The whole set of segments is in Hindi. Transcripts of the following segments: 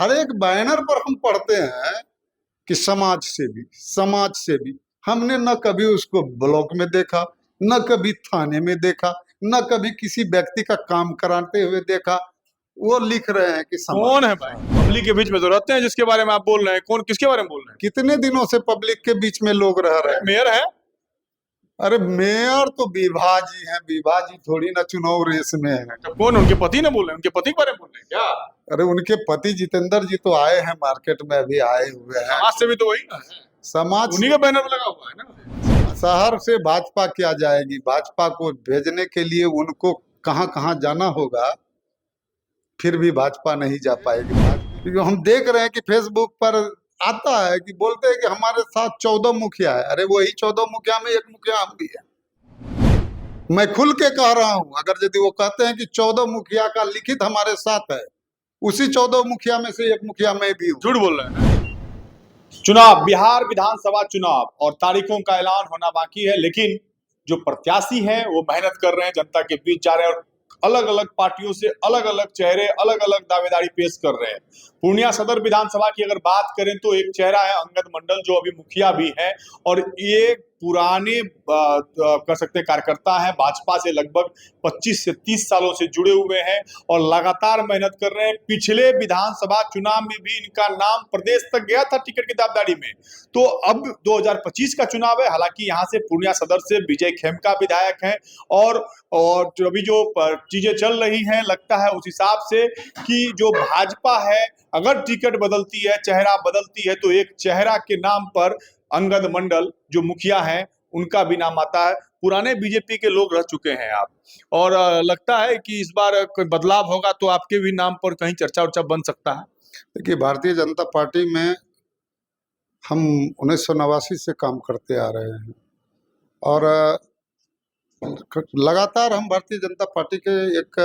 हर एक बैनर पर हम पढ़ते हैं कि समाज सेवी। हमने न कभी उसको ब्लॉक में देखा, न कभी थाने में देखा, न कभी किसी व्यक्ति का काम कराते हुए देखा। वो लिख रहे हैं कि कौन है समाज। भाई पब्लिक के बीच में तो रहते हैं जिसके बारे में आप बोल रहे हैं? कौन, किसके बारे में बोल रहे कितने दिनों से पब्लिक के बीच में लोग रह रहे हैं? हैं। मेयर है? अरे मेयर तो विभा जी हैं, विभा जी थोड़ी ना चुनाव रेस में है। तो कौन, उनके पति ने बोल रहे हैं? उनके पति के बारे में बोल रहे हैं क्या? अरे उनके पति जितेंद्र जी तो आए हैं, मार्केट में अभी आए हुए हैं। समाज से भी तो वही ना है, समाज उन्हीं का बैनर लगा हुआ है ना। शहर से भाजपा क्या जाएगी? भाजपा को भेजने के लिए उनको कहां कहां जाना होगा, फिर भी भाजपा नहीं जा पाएगी। क्योंकि हम देख रहे हैं कि फेसबुक पर आता है कि बोलते हैं कि हमारे साथ 14 मुखिया है। अरे वही 14 मुखिया में एक मुखिया हम भी है। मैं खुल के कह रहा हूं, अगर यदि वो कहते हैं कि 14 मुखिया का लिखित हमारे साथ है, उसी 14 मुखिया में से एक मुखिया मैं भी हूँ। झूठ बोल रहे हैं। चुनाव, बिहार विधानसभा चुनाव और तारीखों का ऐलान होना बाकी है, लेकिन जो प्रत्याशी हैं वो मेहनत कर रहे हैं, जनता के बीच जा रहे हैं और अलग अलग पार्टियों से अलग अलग चेहरे अलग अलग दावेदारी पेश कर रहे हैं। पूर्णिया सदर विधानसभा की अगर बात करें तो एक चेहरा है अंगद मंडल, जो अभी मुखिया भी है और ये पुराने कर सकते हैं कार्यकर्ता है, भाजपा से लगभग 25 से 30 सालों से जुड़े हुए हैं और लगातार मेहनत कर रहे हैं। पिछले विधानसभा चुनाव में भी इनका नाम प्रदेश तक गया था टिकट की दावेदारी में। तो अब 2025 का चुनाव है, हालांकि यहाँ से पूर्णिया सदर से विजय खेमका विधायक हैं और जो अभी जो चीजें चल रही हैं, लगता है उस हिसाब से कि जो भाजपा है अगर टिकट बदलती है, चेहरा बदलती है, तो एक चेहरा के नाम पर अंगद मंडल जो मुखिया हैं उनका भी नाम आता है। पुराने बीजेपी के लोग रह चुके हैं आप, और लगता है कि इस बार कोई बदलाव होगा तो आपके भी नाम पर कहीं चर्चा उर्चा बन सकता है। देखिए, भारतीय जनता पार्टी में हम 1989 से काम करते आ रहे हैं और लगातार हम भारतीय जनता पार्टी के एक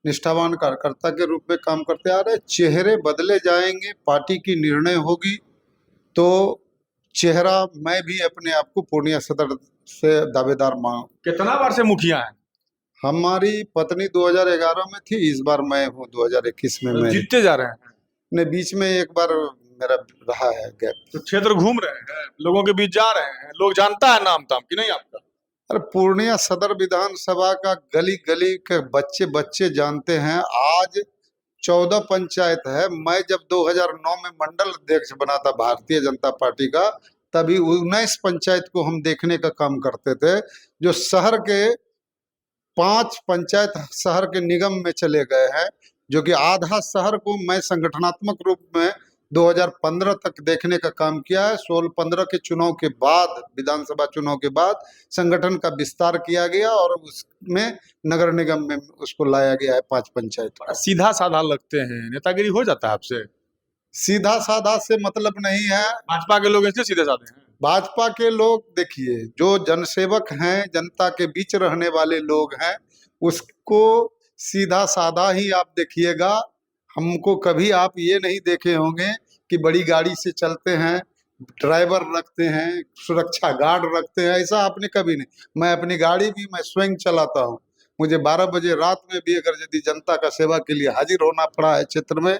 निष्ठावान कार्यकर्ता के रूप में काम करते आ रहे हैं। चेहरे बदले जाएंगे, पार्टी की निर्णय होगी, तो चेहरा मैं भी अपने आप को पूर्णिया सदर से दावेदार मान। कितना बार से मुखिया है? हमारी पत्नी 2011 में थी, इस बार मैं हूँ 2021 में। मैं जीतते जा रहे हैं? ने बीच में एक बार मेरा रहा है गैप। तो क्षेत्र घूम रहे हैं, लोगों के बीच जा रहे हैं, लोग जानता है नाम ताम कि नहीं आपका? अरे पूर्णिया सदर विधानसभा का गली गली के बच्चे बच्चे जानते हैं। आज 14 पंचायत है। मैं जब 2009 में मंडल अध्यक्ष बना था भारतीय जनता पार्टी का, तभी 19 पंचायत को हम देखने का काम करते थे। जो शहर के 5 पंचायत शहर के निगम में चले गए हैं, जो कि आधा शहर को मैं संगठनात्मक रूप में 2015 तक देखने का काम किया है। 16-15 के चुनाव के बाद, विधानसभा चुनाव के बाद संगठन का विस्तार किया गया और उसमें नगर निगम में उसको लाया गया है 5 पंचायत। सीधा साधा लगते हैं, नेतागिरी हो जाता है आपसे? सीधा साधा से मतलब नहीं है। भाजपा के लोग ऐसे सीधे साधे हैं? भाजपा के लोग, देखिए, जो जनसेवक हैं, जनता के बीच रहने वाले लोग हैं, उसको सीधा साधा ही आप देखिएगा। हमको कभी आप ये नहीं देखे होंगे कि बड़ी गाड़ी से चलते हैं, ड्राइवर रखते हैं, सुरक्षा गार्ड रखते हैं, ऐसा आपने कभी नहीं। मैं अपनी गाड़ी भी मैं स्वयं चलाता हूँ। मुझे 12 बजे रात में भी अगर यदि जनता का सेवा के लिए हाजिर होना पड़ा है क्षेत्र में,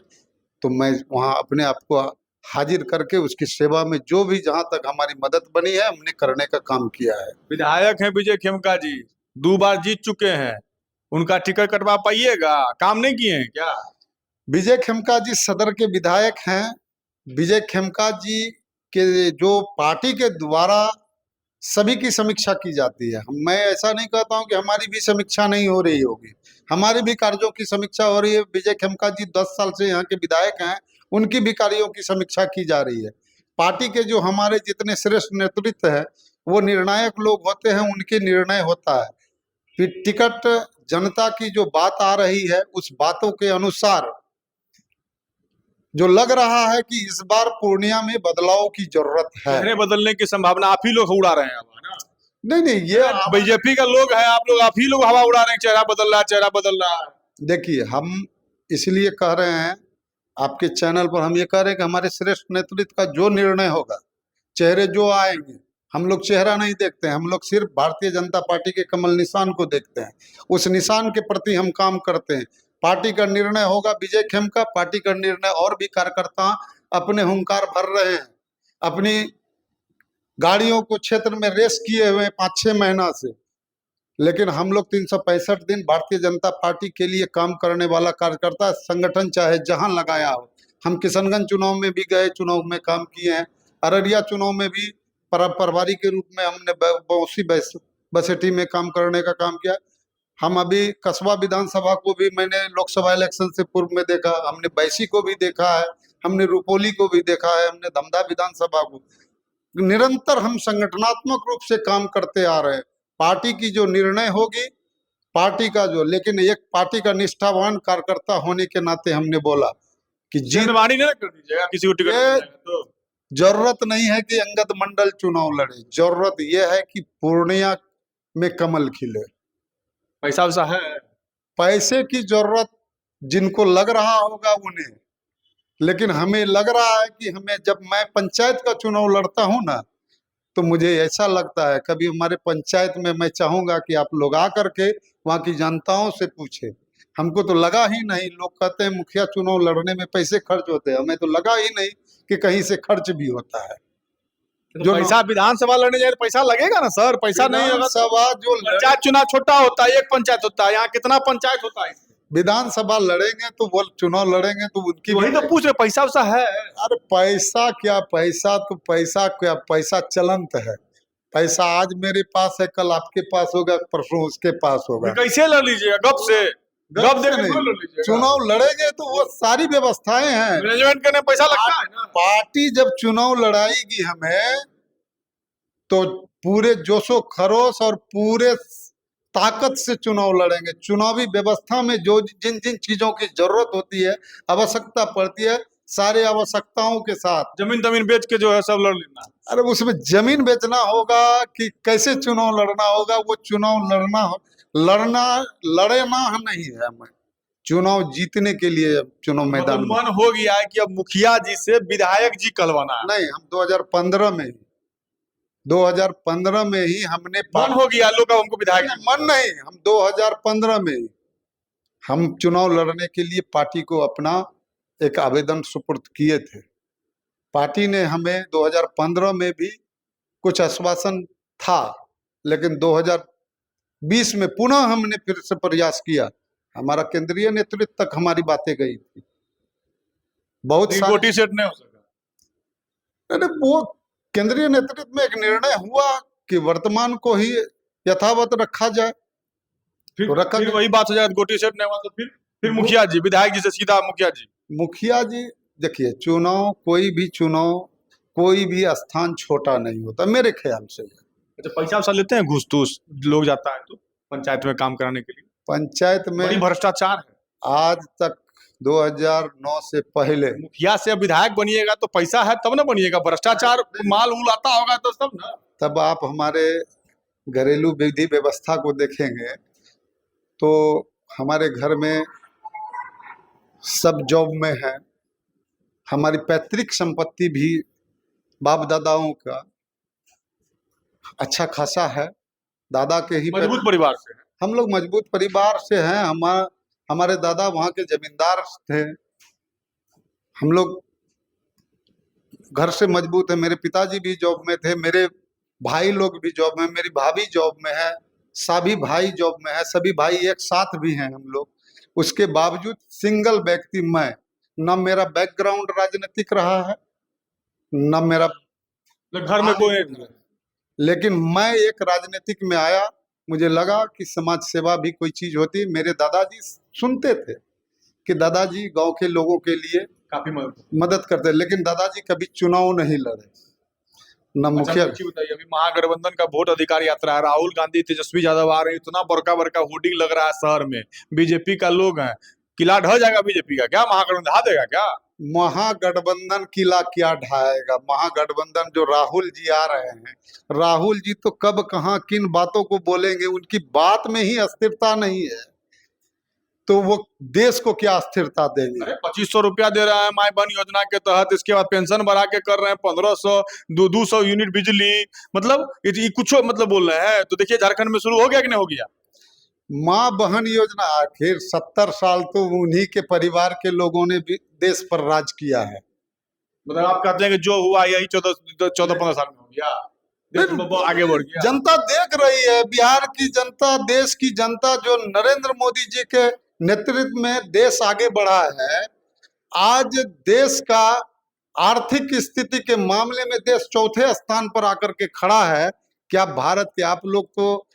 तो मैं वहाँ अपने आप को हाजिर करके उसकी सेवा में जो भी जहाँ तक हमारी मदद बनी है हमने करने का काम किया है। विधायक हैं विजय खेमका जी, 2 बार जीत चुके हैं, उनका टिकट कटवा पाइएगा? काम नहीं किए हैं क्या? विजय खेमका जी सदर के विधायक हैं। विजय खेमका जी के जो पार्टी के द्वारा सभी की समीक्षा की जाती है। मैं ऐसा नहीं कहता हूं कि हमारी भी समीक्षा नहीं हो रही होगी, हमारी भी कार्यों की समीक्षा हो रही है। विजय खेमका जी 10 साल से यहाँ के विधायक हैं, उनकी भी कार्यों की समीक्षा की जा रही है। पार्टी के जो हमारे जितने श्रेष्ठ नेतृत्व है, वो निर्णायक लोग होते हैं, उनके निर्णय होता है। फिर टिकट जनता की जो बात आ रही है, उस बातों के अनुसार जो लग रहा है कि इस बार पूर्णिया में बदलाव की जरूरत है। चेहरे बदलने की संभावना आप ही लोग उड़ा रहे हैं अब, है ना? नहीं, ये बीजेपी का लोग है, आप ही लोग हवा उड़ा रहे हैं, चेहरा बदल रहा है, चेहरा बदल रहा है। देखिए, हम इसलिए कह रहे हैं आपके चैनल पर, हम ये कह रहे हैं कि हमारे श्रेष्ठ नेतृत्व का जो निर्णय होगा, चेहरे जो आएंगे, हम लोग चेहरा नहीं देखते हैं, हम लोग सिर्फ भारतीय जनता पार्टी के कमल निशान को देखते हैं। उस निशान के प्रति हम काम करते हैं। पार्टी का निर्णय होगा विजय खेमका, पार्टी का निर्णय, और भी कार्यकर्ता अपने हुंकार भर रहे हैं, अपनी गाड़ियों को क्षेत्र में रेस किए हुए 5-6 महीना से। लेकिन हम लोग 365 दिन भारतीय जनता पार्टी के लिए काम करने वाला कार्यकर्ता, संगठन चाहे जहां लगाया हो। हम किशनगंज चुनाव में भी गए, चुनाव में काम किए हैं। अररिया चुनाव में भी प्रभारी के रूप में हमने बौसी बसेठी में काम करने का काम किया। हम अभी कसबा विधानसभा को भी मैंने लोकसभा इलेक्शन से पूर्व में देखा, हमने बैसी को भी देखा है, हमने रुपौली को भी देखा है, हमने धमधा विधानसभा को। निरंतर हम संगठनात्मक रूप से काम करते आ रहे हैं। पार्टी की जो निर्णय होगी, पार्टी का जो, लेकिन एक पार्टी का निष्ठावान कार्यकर्ता होने के नाते हमने बोला कि जल्दबाजी नहीं कर दीजिएगा, किसी को टिकट ये मिल जाएगा तो। जरूरत नहीं है कि अंगद मंडल चुनाव लड़े, जरूरत यह है कि पूर्णिया में कमल खिले। पैसा वैसा है? पैसे की जरूरत जिनको लग रहा होगा उन्हें, लेकिन हमें लग रहा है कि हमें, जब मैं पंचायत का चुनाव लड़ता हूं ना, तो मुझे ऐसा लगता है, कभी हमारे पंचायत में मैं चाहूंगा कि आप लोग आकर के वहां की जनताओं से पूछे। हमको तो लगा ही नहीं, लोग कहते हैं मुखिया चुनाव लड़ने में पैसे खर्च होते हैं, हमें तो लगा ही नहीं कि कहीं से खर्च भी होता है। तो पैसा विधानसभा लड़ने जाए तो पैसा लगेगा ना सर, पैसा नहीं होगा तो। विधानसभा जो पंचायत चुनाव छोटा होता है, एक पंचायत होता है, यहाँ कितना पंचायत होता है? विधानसभा लड़ेंगे तो वो चुनाव लड़ेंगे तो उनकी वही तो पूछ रहे, पैसा वैसा है? अरे पैसा क्या, पैसा तो पैसा क्या, पैसा चलंत है। पैसा आज मेरे पास है, कल आपके पास होगा, परसों उसके पास होगा। कैसे लड़ लीजिएगा? गप से गप दे के नहीं, लड़ लीजिएगा। चुनाव लड़ेंगे तो वो सारी व्यवस्थाएं हैं। मैनेजमेंट करने पैसा लगता है ना। पार्टी जब चुनाव लड़ाएगी हमें, तो पूरे जोशो खरोश और पूरे ताकत से चुनाव लड़ेंगे। चुनावी व्यवस्था में जो जिन जिन चीजों की जरूरत होती है, आवश्यकता पड़ती है, सारे आवश्यकताओं के साथ। जमीन तमीन बेच के जो है सब लड़ लेना। अरे उसमें जमीन बेचना होगा कि कैसे चुनाव लड़ना होगा, वो चुनाव लड़ना नहीं है हमें। चुनाव जीतने के लिए चुनाव मैदान में। मन हो गया है कि अब मुखिया जी से विधायक जी कहलवाना है। नहीं, हम 2015 में ही हमने मन हो गया लोग, अब हमको विधायक जी। मन नहीं, हम 2015 में ही हम चुनाव लड़ने के लिए पार्टी को अपना एक आवेदन सुपुर्द किए थे। पार्टी ने हमें 2015 में भी कुछ आश्वासन था, लेकिन 2020 में पुनः हमने फिर से प्रयास किया। हमारा केंद्रीय नेतृत्व तक हमारी बातें गई थी, बहुत गोटी सेट नहीं हो सका। अरे वो केंद्रीय नेतृत्व में एक निर्णय हुआ कि वर्तमान को ही यथावत रखा जाए, फिर तो रखा वही बात हो जाए, गोटी सेट नहीं हुआ तो फिर मुखिया जी, विधायक जी से सीधा मुखिया जी। देखिए, कोई भी स्थान छोटा नहीं होता मेरे ख्याल से। अच्छा, पैसा वैसा लेते हैं, घूस तूस लोग जाता है तो पंचायत में काम कराने के लिए? पंचायत में बड़ी भ्रष्टाचार है आज तक। 2009 से पहले मुखिया से विधायक बनिएगा तो पैसा है तब ना बनिएगा, भ्रष्टाचार माल उल आता होगा तो सब ना। तब आप हमारे घरेलू विधि व्यवस्था को देखेंगे तो हमारे घर में सब जॉब में है। हमारी पैतृक संपत्ति भी बाप दादाओं का अच्छा खासा है। दादा के ही मजबूत परिवार से हम लोग मजबूत परिवार से हैं। हमारे दादा वहाँ के जमींदार थे। हम लोग घर से मजबूत है। मेरे पिताजी भी जॉब में थे, मेरे भाई लोग भी जॉब में, मेरी भाभी जॉब में है, सभी भाई जॉब में है, सभी भाई एक साथ भी हैं हम लोग। उसके बावजूद सिंगल व्यक्ति मैं, न मेरा बैकग्राउंड राजनीतिक रहा है, न मेरा घर में कोई नहीं, लेकिन मैं एक राजनीतिक में आया। मुझे लगा कि समाज सेवा भी कोई चीज होती है। मेरे दादाजी सुनते थे कि दादाजी गांव के लोगों के लिए काफी मदद करते, लेकिन दादाजी कभी चुनाव नहीं लड़े, न मुखिया। बताइए, अभी महागठबंधन का वोट अधिकार यात्रा है, राहुल गांधी तेजस्वी यादव आ रहे हैं, इतना बड़का बड़का होर्डिंग लग रहा है शहर में, बीजेपी का लोग हैं, किला ढह जाएगा बीजेपी का क्या? महागठबंधन ढहा देगा क्या? महागठबंधन किला क्या ढाएगा? महागठबंधन जो राहुल जी आ रहे हैं, राहुल जी तो कब कहां किन बातों को बोलेंगे, उनकी बात में ही अस्थिरता नहीं है, तो वो देश को क्या स्थिरता देंगे? 2500 रुपया दे रहा है माई बहन योजना के तहत, इसके बाद पेंशन बढ़ा के कर रहे हैं 1500, 200 यूनिट बिजली, मतलब ये कुछ मतलब बोल रहे हैं। तो देखिए झारखंड में शुरू हो गया कि नहीं हो गया? माँ बहन योजना, आखिर 70 साल तो उन्हीं के परिवार के लोगों ने भी देश पर राज किया है। मतलब आप कहते हैं कि जो हुआ यही 14-15 साल में हो गया, देश बहुत आगे बढ़ गया। जनता देख रही है, बिहार की जनता, देश की जनता, जो नरेंद्र मोदी जी के नेतृत्व में देश आगे बढ़ा है। आज देश का आर्थिक स्थिति के मामले में देश चौथे स्थान पर आकर के खड़ा है। क्या भारत के, आप लोग तो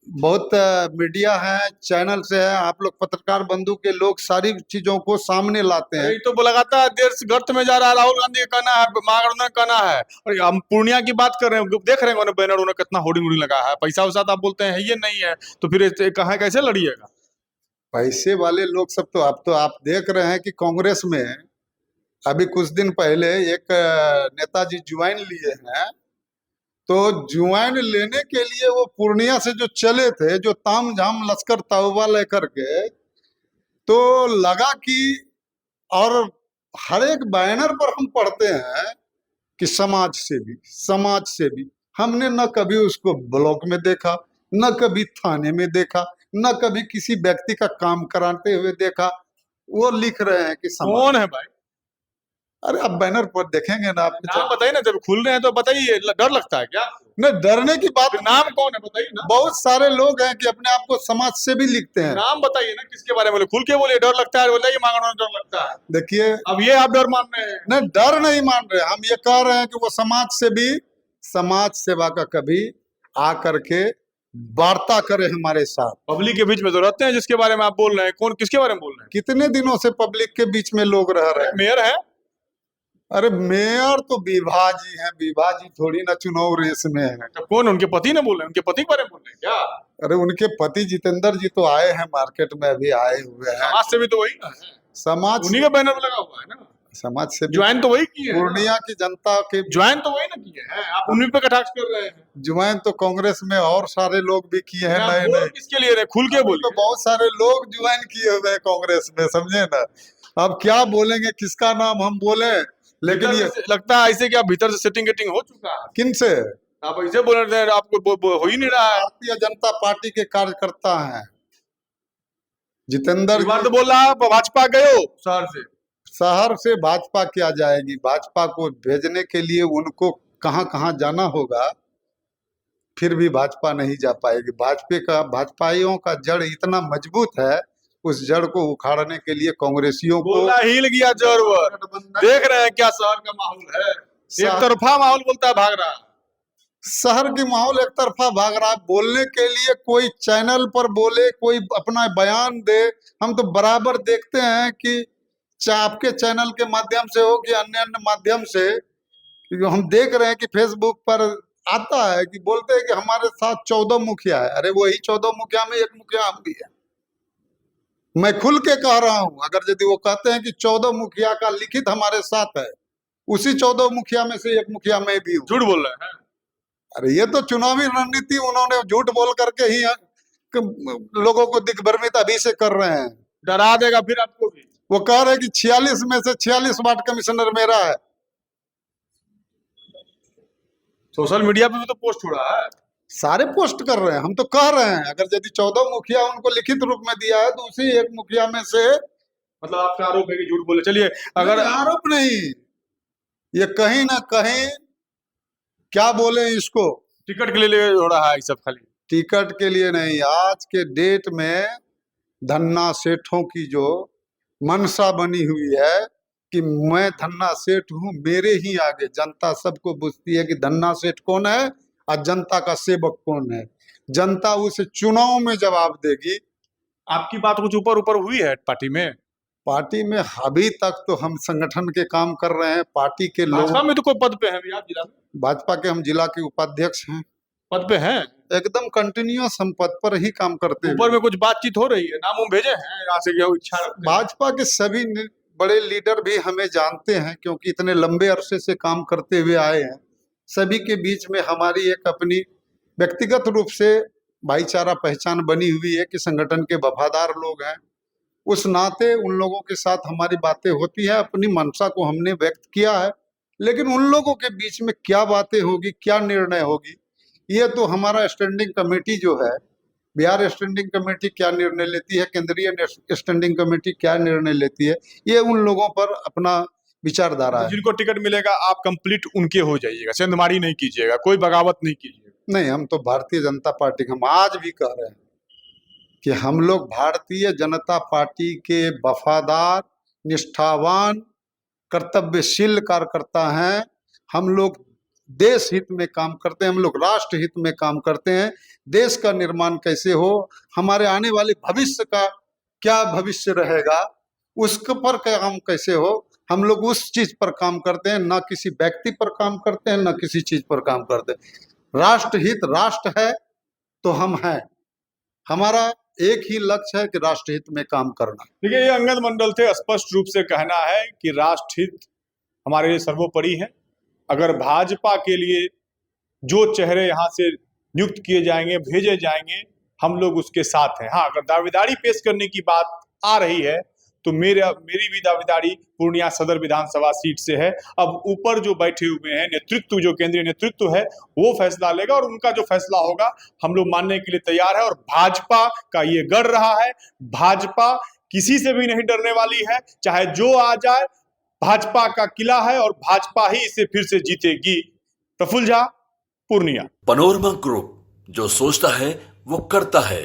बहुत मीडिया है, चैनल से है, आप लोग पत्रकार बंधु के लोग सारी चीजों को सामने लाते हैं। यही तो लगातार देश गर्त में जा रहा है। राहुल गांधी का कहना है, महागठबंधन का कहना है, और हम पूर्णिया की बात कर रहे हैं, देख रहे हैं उन्होंने बैनर, उन्होंने कितना होर्डिंग वोर्डिंग लगा है। पैसा वैसा तो आप बोलते हैं ये नहीं है, तो फिर कहाँ कैसे लड़िएगा? पैसे वाले लोग सब तो आप देख रहे हैं कि कांग्रेस में अभी कुछ दिन पहले एक नेताजी ज्वाइन लिए हैं। तो ज्वाइन लेने के लिए वो पूर्णिया से जो चले थे, जो ताम झाम लश्कर तौबा लेकर के, तो लगा कि, और हर एक बैनर पर हम पढ़ते हैं कि समाज सेवी। हमने न कभी उसको ब्लॉक में देखा, न कभी थाने में देखा, न कभी किसी व्यक्ति का काम कराते हुए देखा। वो लिख रहे हैं कि कौन है भाई? अरे आप बैनर पर देखेंगे ना, आप नाम बताइए ना, जब खुल रहे हैं तो बताइए। डर लगता है क्या? न डरने की बात। नाम कौन है बताइए ना। बहुत सारे लोग हैं कि अपने आप को समाज से भी लिखते हैं। नाम बताइए ना, किसके बारे में बोले, खुल के बोलिए। डर लगता है बोलिए, मांगना डर लगता है। देखिए, अब ये आप डर मान रहे हैं? नहीं, डर नहीं मान रहे, हम ये कह रहे हैं कि वो समाज सेवा का कभी आकर के वार्ता करे हमारे साथ। पब्लिक के बीच में तो रहते हैं, जिसके बारे में आप बोल रहे हैं, कौन, किसके बारे में बोल रहे हैं? कितने दिनों से पब्लिक के बीच में लोग रह रहे हैं। मेयर है? अरे मेयर तो विभा जी हैं, विभा जी थोड़ी ना चुनाव रेस में है। तो कौन, उनके पति ने बोल रहे हैं? उनके पति के बारे में बोल रहे हैं क्या? अरे उनके पति जितेंद्र जी तो आए हैं, मार्केट में अभी आए हुए हैं। समाज से भी तो वही ना है, समाज उन्हीं का बैनर लगा हुआ है ना। समाज से ज्वाइन तो वही किए हैं, पूर्णिया की जनता के ज्वाइन तो वही ना किए हैं। आप उन्हीं पे कटाक्ष कर रहे हैं। ज्वाइन तो कांग्रेस में और सारे लोग भी किए हैं। आप नए बोल नए किसके लिए रहे? खुल के बोलिए। तो बहुत सारे लोग ज्वाइन किए हुए हैं कांग्रेस में, समझे ना। अब क्या बोलेंगे, किसका नाम हम बोले, लेकिन ये लगता है ऐसे कि आप भीतर से सेटिंग हो चुका है। किन से आप ऐसे बोल रहे हैं, आपको हो ही नहीं रहा है। भारतीय जनता पार्टी के कार्यकर्ता हैं जितेंद्र इस बार जी। तो बोल रहा है भाजपा गए हो शहर से भाजपा क्या जाएगी? भाजपा को भेजने के लिए उनको कहां कहां जाना होगा, फिर भी भाजपा नहीं जा पाएगी। भाजपाइयों का जड़ इतना मजबूत है, उस जड़ को उखाड़ने के लिए कांग्रेसियों को हिल गया जड़। देख रहे हैं क्या शहर का माहौल है? एक तरफा माहौल बोलता है, भाग रहा है। शहर की माहौल एक तरफा भाग रहा है। बोलने के लिए कोई चैनल पर बोले, कोई अपना बयान दे, हम तो बराबर देखते हैं कि चाहे आपके चैनल के माध्यम से हो कि अन्य माध्यम से, हम देख रहे हैं कि फेसबुक पर आता है कि बोलते हैं कि हमारे साथ 14 मुखिया है। अरे वही 14 मुखिया में एक मुखिया हम भी है। मैं खुल के कह रहा हूं, अगर यदि वो कहते हैं कि 14 मुखिया का लिखित हमारे साथ है, उसी 14 मुखिया में से एक मुखिया मैं भी हूँ। झूठ बोल रहे हैं? अरे ये तो चुनावी रणनीति, उन्होंने झूठ बोल करके ही लोगों को दिग्भ्रमित अभी से कर रहे हैं। डरा देगा फिर आपको भी। वो कह रहे हैं कि 46 में से 46 वार्ड कमिश्नर मेरा है। सोशल मीडिया पे भी तो पोस्ट हो रहा है। सारे पोस्ट कर रहे हैं, हम तो कह रहे हैं अगर यदि 14 मुखिया उनको लिखित रूप में दिया है, तो उसी एक मुखिया में से, मतलब आपका आरोप है कि झूठ बोले। चलिए, अगर आरोप नहीं, ये कहीं ना कहीं क्या बोले इसको, टिकट के लिए हो रहा है ये सब। खाली टिकट के लिए नहीं, आज के डेट में धन्ना सेठों की जो मनसा बनी हुई है कि मैं धन्ना सेठ हूं, मेरे ही आगे जनता सबको पूछती है कि धन्ना सेठ कौन है और जनता का सेवक कौन है। जनता उसे चुनाव में जवाब देगी। आपकी बात कुछ ऊपर ऊपर हुई है पार्टी में? पार्टी में अभी तक तो हम संगठन के काम कर रहे हैं, पार्टी के लोग। भाजपा में तो कोई पद पे है भी आप जिला में? भाजपा के हम जिला के उपाध्यक्ष हैं। पद पे हैं? एकदम कंटिन्यूअस हम पद पर ही काम करते हैं। ऊपर में कुछ बातचीत हो रही है? नाम भेजे हैं यहाँ से? इच्छा भाजपा के सभी बड़े लीडर भी हमें जानते हैं, क्योंकि इतने लंबे अरसे से काम करते हुए आए हैं। सभी के बीच में हमारी एक अपनी व्यक्तिगत रूप से भाईचारा पहचान बनी हुई है कि संगठन के वफादार लोग हैं। उस नाते उन लोगों के साथ हमारी बातें होती है, अपनी मंशा को हमने व्यक्त किया है। लेकिन उन लोगों के बीच में क्या बातें होगी, क्या निर्णय होगी, ये तो हमारा स्टैंडिंग कमेटी जो है बिहार स्टैंडिंग कमेटी क्या निर्णय लेती है, केंद्रीय स्टैंडिंग कमेटी क्या निर्णय लेती है, ये उन लोगों पर अपना विचारधारा तो है। जिनको टिकट मिलेगा आप कंप्लीट उनके हो जाइएगा, सेंधमारी नहीं कीजिएगा, कोई बगावत नहीं कीजिएगा। नहीं, हम तो भारतीय जनता पार्टी, हम आज भी कह रहे हैं कि हम लोग भारतीय जनता पार्टी के वफादार, निष्ठावान, कर्तव्यशील कार्यकर्ता हैं। हम लोग देश हित में काम करते हैं, हम लोग राष्ट्र हित में काम करते हैं। देश का निर्माण कैसे हो, हमारे आने वाले भविष्य का क्या भविष्य रहेगा, उसके पर काम कैसे हो, हम लोग उस चीज पर काम करते हैं, ना किसी व्यक्ति पर काम करते हैं, ना किसी चीज पर काम करते हैं। राष्ट्र हित राष्ट्र है तो हम हैं, हमारा एक ही लक्ष्य है कि राष्ट्र हित में काम करना। देखिए, ये अंगद मंडल थे, स्पष्ट रूप से कहना है कि राष्ट्रहित हमारे लिए सर्वोपरि है। अगर भाजपा के लिए जो चेहरे यहाँ से नियुक्त किए जाएंगे, भेजे जाएंगे, हम लोग उसके साथ हैं। हाँ, अगर दावेदारी पेश करने की बात आ रही है तो मेरी भी दावेदारी पूर्णिया सदर विधानसभा सीट से है। अब ऊपर जो बैठे हुए हैं नेतृत्व, जो केंद्रीय नेतृत्व है, वो फैसला लेगा और उनका जो फैसला होगा हम लोग मानने के लिए तैयार है। और भाजपा का ये गढ़ रहा है, भाजपा किसी से भी नहीं डरने वाली है, चाहे जो आ जाए। भाजपा का किला है और भाजपा ही इसे फिर से जीतेगी। प्रफुल्ल झा, पूर्णिया। पनोरमा ग्रुप, जो सोचता है वो करता है।